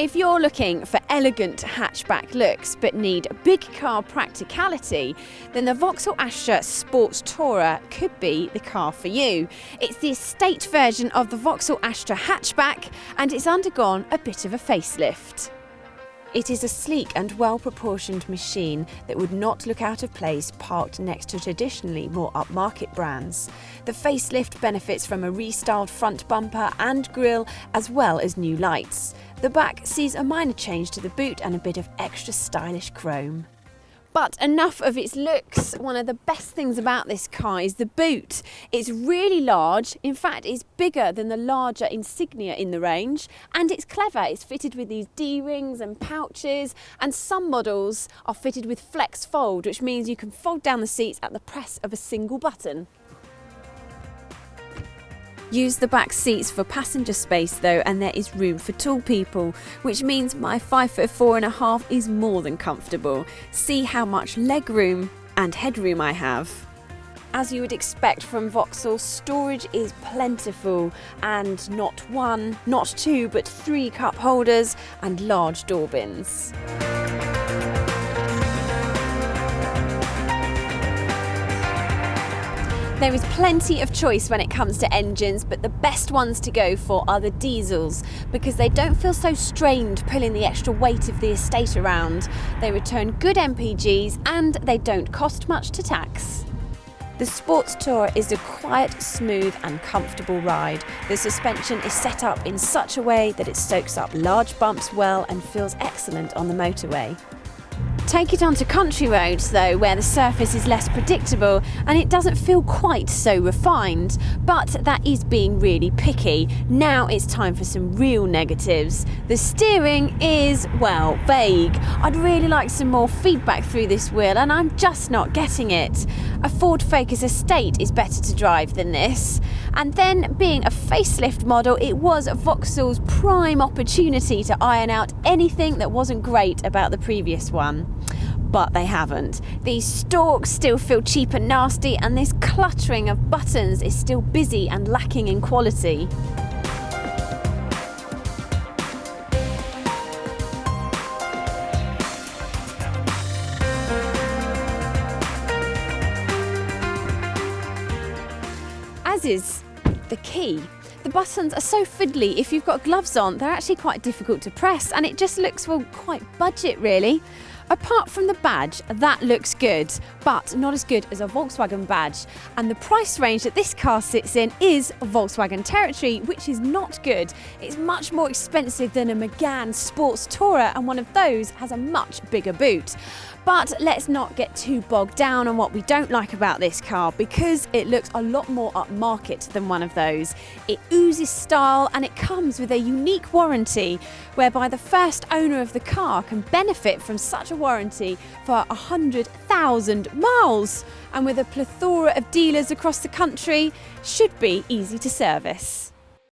If you're looking for elegant hatchback looks but need big car practicality, then the Vauxhall Astra Sports Tourer could be the car for you. It's the estate version of the Vauxhall Astra hatchback and it's undergone a bit of a facelift. It is a sleek and well-proportioned machine that would not look out of place parked next to traditionally more upmarket brands. The facelift benefits from a restyled front bumper and grille as well as new lights. The back sees a minor change to the boot and a bit of extra stylish chrome. But enough of its looks. One of the best things about this car is the boot. It's really large, in fact it's bigger than the larger Insignia in the range, and it's clever. It's fitted with these D-rings and pouches, and some models are fitted with FlexFold, which means you can fold down the seats at the press of a single button. Use the back seats for passenger space though, and there is room for tall people, which means my 5'4.5" is more than comfortable. See how much leg room and headroom I have. As you would expect from Vauxhall, storage is plentiful, and not one, not two, but 3 cup holders and large door bins. There is plenty of choice when it comes to engines, but the best ones to go for are the diesels because they don't feel so strained pulling the extra weight of the estate around. They return good Mpgs and they don't cost much to tax. The Sports Tourer is a quiet, smooth and comfortable ride. The suspension is set up in such a way that it soaks up large bumps well and feels excellent on the motorway. Take it onto country roads though, where the surface is less predictable and it doesn't feel quite so refined, but that is being really picky. Now it's time for some real negatives. The steering is, well, vague. I'd really like some more feedback through this wheel and I'm just not getting it. A Ford Focus Estate is better to drive than this. And then, being a facelift model, it was Vauxhall's prime opportunity to iron out anything that wasn't great about the previous one. But they haven't. These stalks still feel cheap and nasty, and this cluttering of buttons is still busy and lacking in quality. As is the key. The buttons are so fiddly. If you've got gloves on, they're actually quite difficult to press, and it just looks, well, quite budget really. Apart from the badge, that looks good, but not as good as a Volkswagen badge. And the price range that this car sits in is Volkswagen territory, which is not good. It's much more expensive than a Megane Sports Tourer, and one of those has a much bigger boot. But let's not get too bogged down on what we don't like about this car, because it looks a lot more upmarket than one of those. It oozes style and it comes with a unique warranty, whereby the first owner of the car can benefit from such a warranty for 100,000 miles. And with a plethora of dealers across the country, should be easy to service.